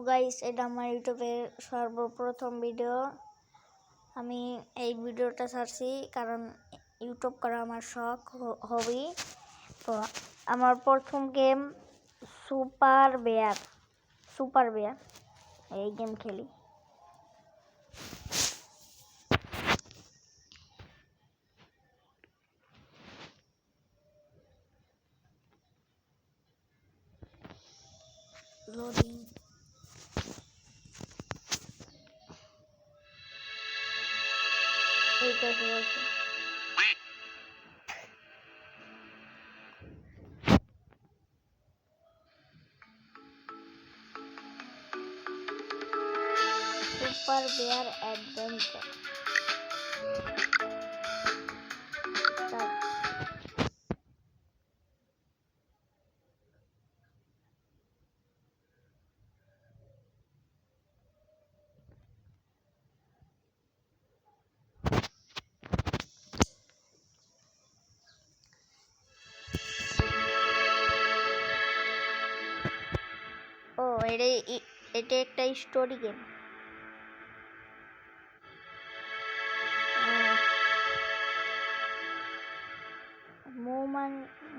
Guys, এটা আমার ইউটিউবের সর্বপ্রথম ভিডিও। আমি এই ভিডিওটা ছাড়ছি কারণ ইউটিউব করা আমার শখ, হবি। তো আমার প্রথম গেম সুপার বেয়ার এই গেম খেলি। লোডিং এইটা কি বলছে? Super bear adventure. ও এটা একটা স্টোরি গেম।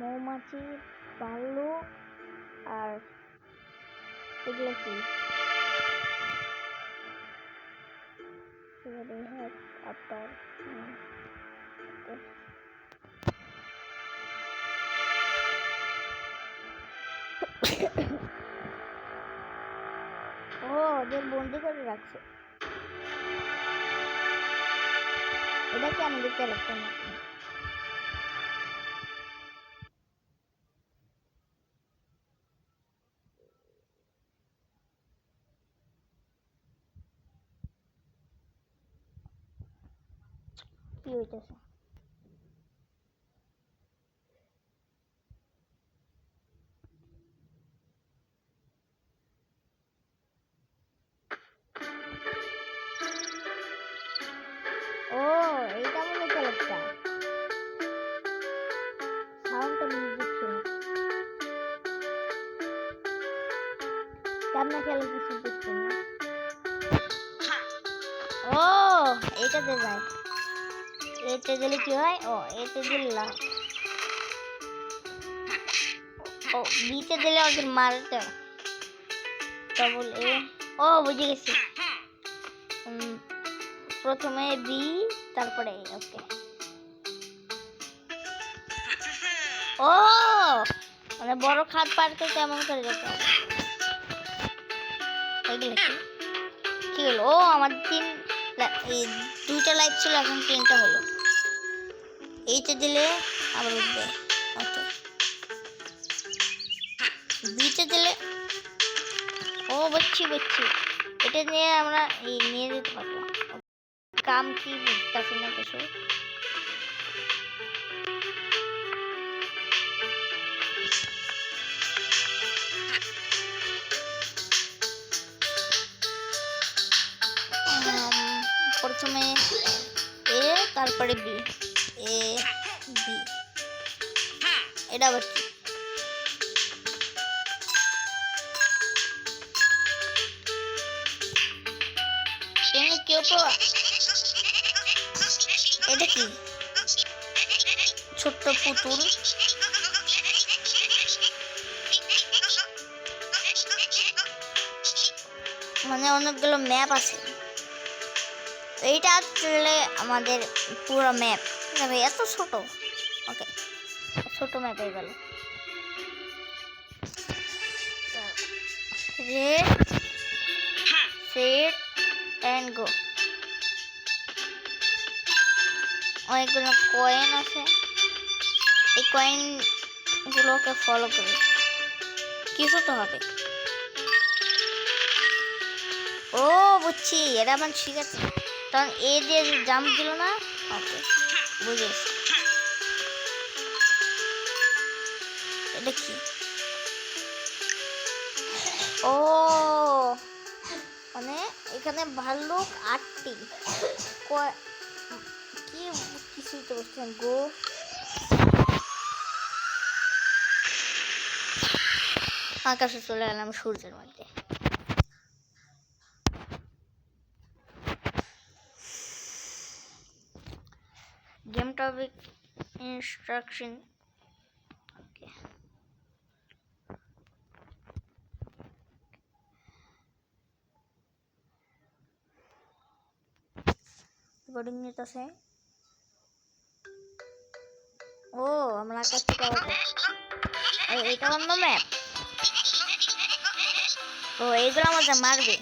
মৌমাছি, ভাল্লুক আর এগুলো কি? ও ওদের বন্দি করে রাখছে। এটা কি আমাদের ক্যারেক্টার নাকি? কি হইতেছে? ও এইটা আমাদের ক্যারেক্টার। সাউন্ডটা মিউজিক শুনে কেমন খেলে কিছু বুঝছি না। ও এইটাতে যায়, এতে দিলে কি হয়? ও এতে দিলাম, ও বিতে দিলে ওদের মারতে ডবল এ। ও বুঝে গেছি, প্রথমে বি তারপরে এ। ওকে, ও মানে বড় খাট পার করতে এমন করে যেতে হবে। এগুলো কি হলো? ও আমার দুইটা লাইফ ছিল, এখন 3টা হলো। এইটা দিলে আবার উঠবে। ওকে, বিটা দিলে, ও বুঝছি, এটা নিয়ে আমরা নিয়ে যেতে পারবো। কাম কি বুঝতেছি না কিছু। প্রথমে এ তারপরে বি, এ বি। এটা আবার কি? কেউ এটা কি? ছোট্ট পুতুল। মানে অনেকগুলো ম্যাপ আছে। এইটা আসলে আমাদের পুরো ম্যাপ। এত ছোট। ওকে, ছোট ম্যাপ হয়ে গেল। Red set and go. অনেকগুলো কয়েন আছে, এই কয়েন গুলোকে ফলো করে কিছু তো হবে। ও বুঝছি, এটা আমার ঠিক আছে। তখন এ দিয়ে জাম্প দিল না। ওকে, বুঝেছি। এটা কি? ও মানে এখানে ভাল্লুক 8টি। কি কিছুই তো বুঝছেন। গো আকাশে চলে এলাম সূর্যের মধ্যে। topic instruction. Okay. Recording নিতেছে। ও আমরা আকাশ থেকে আবার এইটা অন্য ম্যাপ। ও এইগুলো আমাদের মারবে।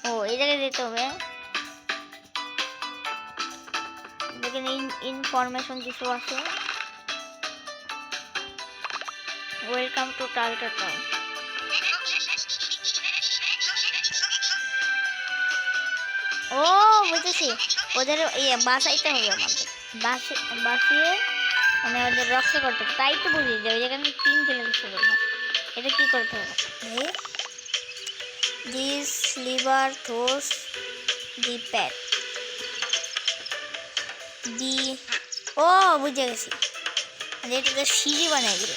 ও এই জায়গায় যেতে হবে। দেখেন ইনফরমেশন কিছু আছে। Welcome to target town. ও বুঝেছি, ওদের বাসাইতে হবে আমাদের। বাসিয়ে মানে ওদের রক্ষা করতে হবে। তাই তো বুঝি যে ওই জায়গায় 3 কিলোমিটার করবো। এটা কি করতে হবে? This lever throws the pad the. ও বুঝে গেছি, এটাতে সিঁড়ি বানাই দিল।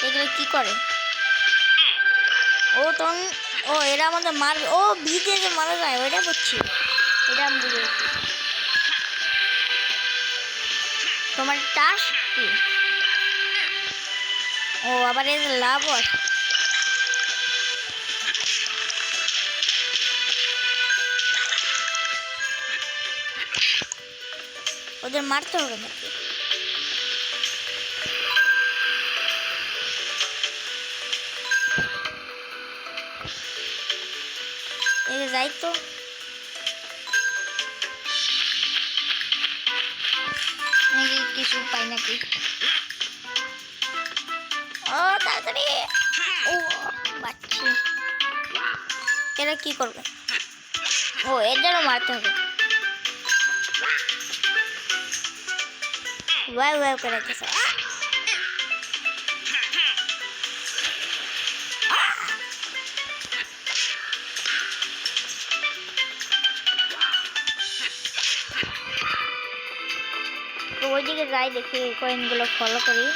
এগুলো কি করে? ও তখন ও এরা আমাদের মারবে। ও ভিজে যে মারা যায় ওইটা বুঝছি, এটা আমি বুঝে গেছি। তোমার টাস্ক কি? ও আবার এর লাভ আছে। ওদের মারতে হবে নাকি? যাই তো কিছু পাই নাকি? ও তাড়াতাড়ি। ও বাচ্চি এরা কি করবে? ও এদেরও মারতে হবে। ওয়াই ওয়াই করে রাখতেছে। ওইদিকে যাই দেখি কয়েনগুলো ফলো করি।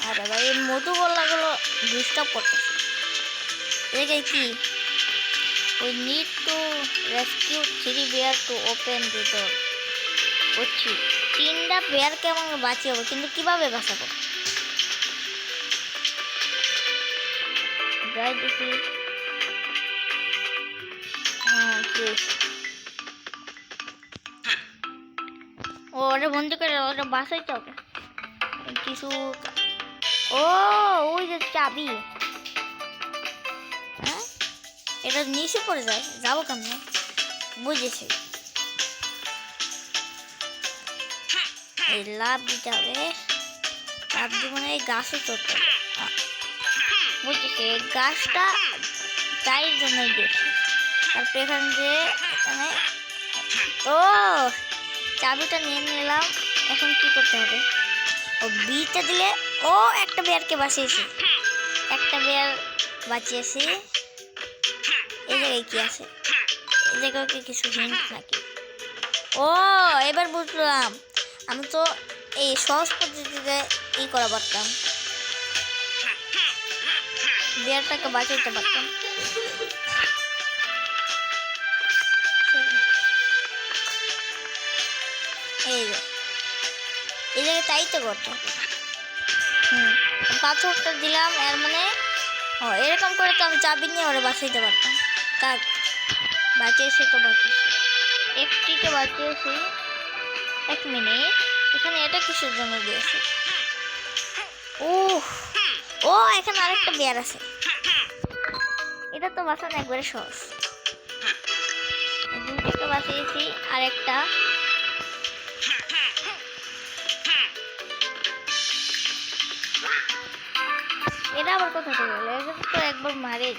আর দাদা এই মধুগোল্লাগুলো ডিস্টার্ব করতেছে। এদিকে কি? We need to rescue 3 bear to open the door. বুঝছি 3টা বেয়ারকে আমাকে বাঁচিয়ে হবে, কিন্তু কিভাবে বাঁচাবো? যাই দেখি। ওটা বন্ধ করে ওটা বাঁচাইতে হবে কিছু। ও ওই যে চাবি, হ্যাঁ এটা নিচে পড়ে যায়, যাবো কেমনে? বুঝেছি, এই লাভ দিতে হবে। লাভ দিব না, এই গাছে চড়তে হবে। বুঝেছি, এই গাছটা তাই জন্যই দিয়েছি। তারপরে এখানে যে এখানে ও চাবিটা নিয়ে নিলাম। এখন কি করতে হবে? ও বিটা দিলে ও একটা বেয়ারকে বাঁচিয়েছি, একটা বেয়ার বাঁচিয়েছি। এই জায়গায় কি আছে? এই জায়গায় কি কিছু হিন্ট নাকি? ও এবার বুঝলাম, আমি তো এই সহজ পদ্ধতিতে ই করা পারতাম, বেয়ারটাকে বাঁচাইতে পারতাম। এই জায়গায় তাই তো করতে হবে। পাথরটা দিলাম, এর মানে ও এরকম করে তো আমি চাবি নিয়ে ওরা বাঁচাইতে পারতাম। কাক বাঁচিয়েছি তো বাঁচিয়েছি, একটিকে বাঁচিয়েছি। 1 মিনিট, এখানে এটা কিসের জন্য দিয়েছি? ও এখানে আরেকটা বেয়ার আছে, এটা তো বাঁচানো একবারে সহজ। 2টাকে বাঁচিয়েছি, আরেকটা এটা আবার কোথা থেকে গেল? এখানে তো একবার মারে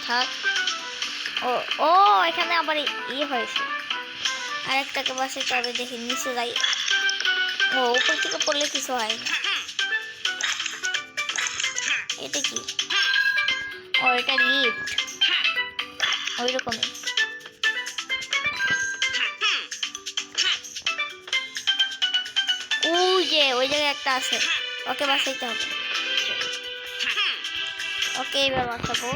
থাক। ও এখানে আবার হয়েছে, আরেকটাকে বাঁচাইতে হবে। দেখি নিচে যাই। ও উপর থেকে পড়লে কিছু হয় না। এটা কি? ও এটা লিফট, ওই রকমই। ওই জায়গায় একটা আছে, ওকে বাঁচাইতে হবে। ওকে এবার বাঁচাবো।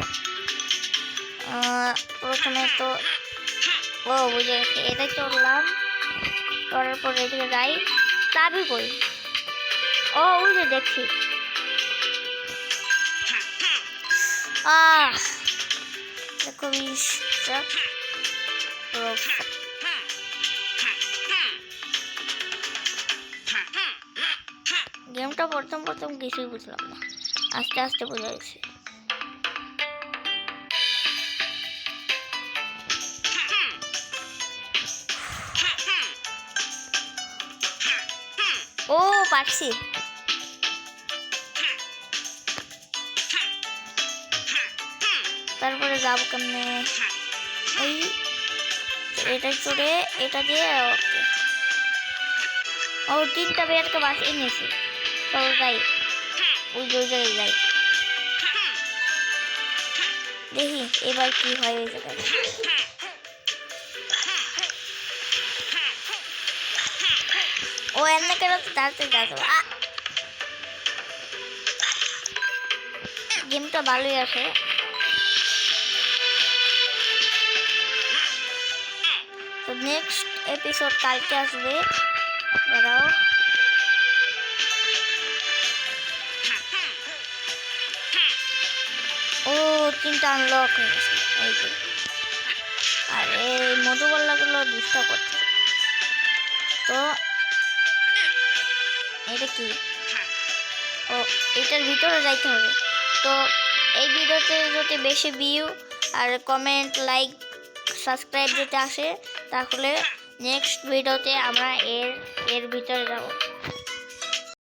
প্রথমে তো বুঝে গেছি, এটা চড়লাম, চড়ার পর এদিকে যাই, চাবি কই? ওই যে দেখছি। দেখো গেমটা প্রথম কিছুই বুঝলাম না, আস্তে আস্তে বোঝা গেছে। পারছি। তারপরে যাবো কেমনে? এটা চড়ে এটা দিয়ে ওকে। 3টা বেয়ারকে বাঁচিয়ে নিয়েছি। তো যাই, ওই জায়গায় যাই, দেখি এবার কি হয় ওই জায়গায়। এমনি কেন তাড়াতাড়ি যাবো। গেমটা ভালোই আছে। তো নেক্সট এপিসোড কালকে আসবে, দাঁড়াও। তিনটা আনলক হয়ে গেছে। এই যে আর এই মধুবল্লাগুলো ডিস্টার্ব করছে। তো এটা কি? এটার ভিতরে যাইতে হবে। তো এই ভিডিওতে যদি বেশি ভিউ আর কমেন্ট, লাইক, সাবস্ক্রাইব যদি আসে, তাহলে নেক্সট ভিডিওতে আমরা এর ভিতরে যাব।